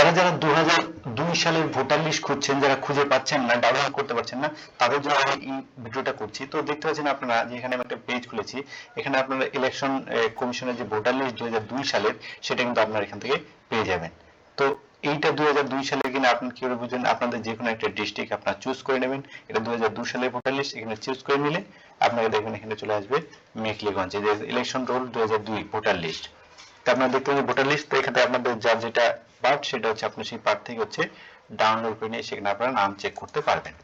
যারা যারা 2002 সালের ভোটার লিস্ট খুঁজছেন, যারা খুঁজে পাচ্ছেন না, ডাউনলোড করতে পারছেন না, তাদের জন্য আমি এই ভিডিওটা করছি। তো দেখতে পাচ্ছেন আপনারা যে এখানে আমি একটা পেজ খুলেছি, এখানে আপনারা ইলেকশন কমিশনের যে ভোটার লিস্ট 2002 সালের, সেটা কিন্তু আপনারা এখান থেকে পেয়ে যাবেন। তো এইটা 2002 সালের কিনা আপনি কি করে বুঝবেন? আপনাদের যে কোনো একটা ডিস্ট্রিক্ট আপনারা চুজ করে নেবেন। এটা 2002 সালের ভোটার লিস্ট, এখানে চুজ করে নিলে আপনারা দেখবেন এখানে চলে আসবে মেখলিগঞ্জ, এই যে ইলেকশন রোল 2002 ভোটার লিস্ট। তো আপনারা দেখতে পাচ্ছেন ভোটার লিস্ট। তো এখানে আপনাদের যার যেটা পার্ট, সেটা হচ্ছে আপনি সেই পার্ট থেকে হচ্ছে ডাউনলোড করে নিয়ে সেখানে আপনারা নাম চেক করতে পারবেন।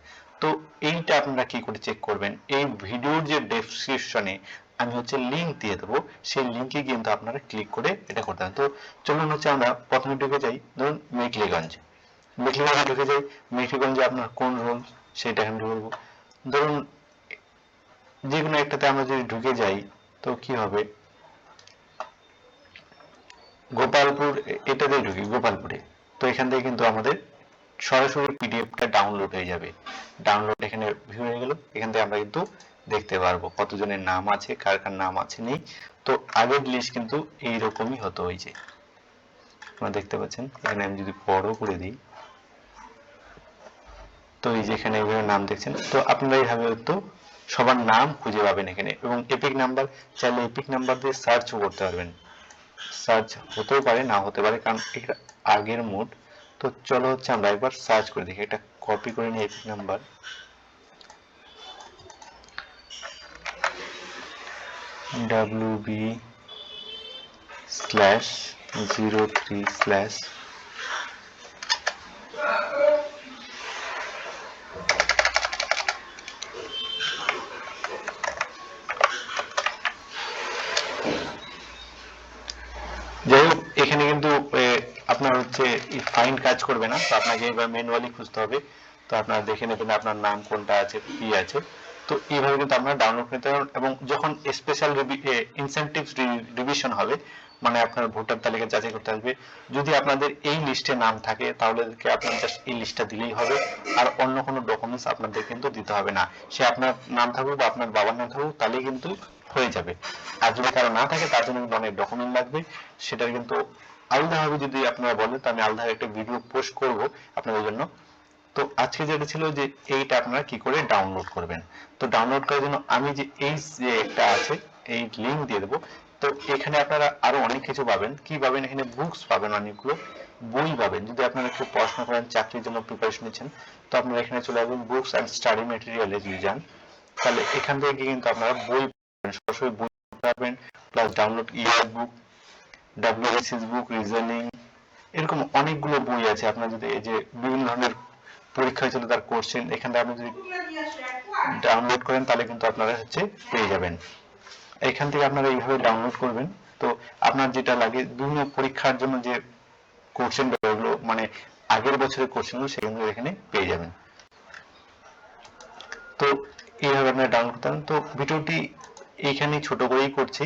তো এইটা আপনারা কি করে চেক করবেন? এই ভিডিওর যে ডেসক্রিপশনে আমি হচ্ছে লিংক দিয়ে দেবো, সেই লিংকে কিন্তু আপনারা ক্লিক করে এটা করতে হবে। তো চলুন হচ্ছে আমরা প্রথমে ঢুকে যাই, ধরুন মেখলিগঞ্জে ঢুকে যাই। মেখলিগঞ্জে আপনার কোন রোল সেটা এখানে ঢুকবো। ধরুন যে কোনো একটাতে আমরা যদি ঢুকে যাই, তো কি হবে, গোপালপুর, এটাতে ঢুকি গোপালপুরে। তো এখান থেকে কিন্তু আমাদের সরাসরি পিডিএফটা ডাউনলোড হয়ে যাবে। ডাউনলোড এখানে ভিউ হয়ে গেল, এখান থেকে আমরা কিন্তু দেখতে পারবো কতজনের নাম আছে, কার কার নাম আছে নেই। তো আগের লিস্ট কিন্তু এইরকমই হতো, ওই যে আপনারা দেখতে পাচ্ছেন। এখানে আমি যদি বড় করে দিই, তো এই যে এখানে এইভাবে নাম দেখছেন। তো আপনারা এইভাবে তো সবার নাম খুঁজে পাবেন এখানে। এবং এপিক নাম্বার, চাইলে এপিক নাম্বার দিয়ে সার্চও করতে পারবেন। সার্চ হতেও পারে, না হতে পারে, কারণ এটা আগের মোড। তো চলো হচ্ছে আমরা একবার সার্চ করে দেখি, এটা কপি করে নিই এপিক নাম্বার, WB/03/। যাই হোক, এখানে কিন্তু আপনার হচ্ছে ফাইন্ড কাজ করবে না, তো আপনাকে এবার ম্যানুয়ালি খুঁজতে হবে। তো আপনারা দেখে নেবেন আপনার নাম কোনটা আছে, কি আছে। তো এইভাবে কিন্তু আপনারা ডাউনলোড করতে পারবেন। এবং যখন স্পেশাল ইনসেনটিভ রিভিশন হবে, মানে আপনার ভোটার তালিকা যাচাই করতে আসবে, যদি আপনাদের এই লিস্টে নাম থাকে, তাহলে আপনার জাস্ট এই লিস্টটা দিলেই হবে। আর অন্য কোনো ডকুমেন্টস আপনাদের কিন্তু দিতে হবে না। সে আপনার নাম থাকুক বা আপনার বাবার নাম থাকুক, তাহলেই কিন্তু হয়ে যাবে। আর যদি কারো না থাকে, তার জন্য কিন্তু অনেক ডকুমেন্ট লাগবে। সেটার কিন্তু আলাদাভাবে যদি আপনারা বলেন, তো আমি আলাদাভাবে একটা ভিডিও পোস্ট করব আপনাদের জন্য। তো আজকে যেটা ছিল যে এইটা আপনারা কি করে ডাউনলোড করবেন। তো ডাউনলোড করার জন্য আমি যে এই যে একটা আছে, এই লিংক দিয়ে দেবো। তো এখানে আপনারা আরো অনেক কিছু পাবেন। কি পাবেন? এখানে বুকস পাবেন, অনেকগুলো বই পাবেন। যদি আপনারা একটু পড়াশোনা করেন, চাকরির জন্য প্রিপারেশন নিচ্ছেন, তো আপনারা এখানে চলে আসবেন বুকস অ্যান্ড স্টাডি ম্যাটেরিয়ালে যদি যান, তাহলে এখান থেকে কিন্তু আপনারা বই পাবেন, সরাসরি বই পাবেন, প্লাস ডাউনলোড ইয়ার বুক, WBCS বুক, রিজনিং, এরকম অনেকগুলো বই আছে। আপনার যদি এই যে বিভিন্ন ধরনের পরীক্ষা হয়েছিল তার কোশ্চেন, এখানে আপনি যদি ডাউনলোড করেন, তাহলে কিন্তু আপনারা হচ্ছে পেয়ে যাবেন। এখান থেকে আপনারা এইভাবে ডাউনলোড করবেন। তো আপনার যেটা লাগে বিভিন্ন পরীক্ষার জন্য যে কোশ্চেন, ওগুলো মানে আগের বছরের কোশ্চেনগুলো, সেগুলো এখানে পেয়ে যাবেন। তো এইভাবে আপনারা ডাউনলোড করতে পারেন। তো ভিডিওটি এইখানেই ছোট করেই করছি।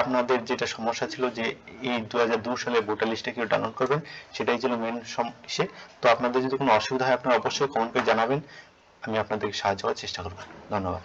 আপনাদের যেটা সমস্যা ছিল যে এই 2002 সালের ভোটার লিস্টটা কিভাবে ডাউনলোড করবেন, সেটাই ছিল মেন সমস্যা। তো আপনাদের যদি কোনো অসুবিধা হয়, আপনারা অবশ্যই কমেন্ট করে জানাবেন, আমি আপনাদেরকে সাহায্য করার চেষ্টা করব। ধন্যবাদ।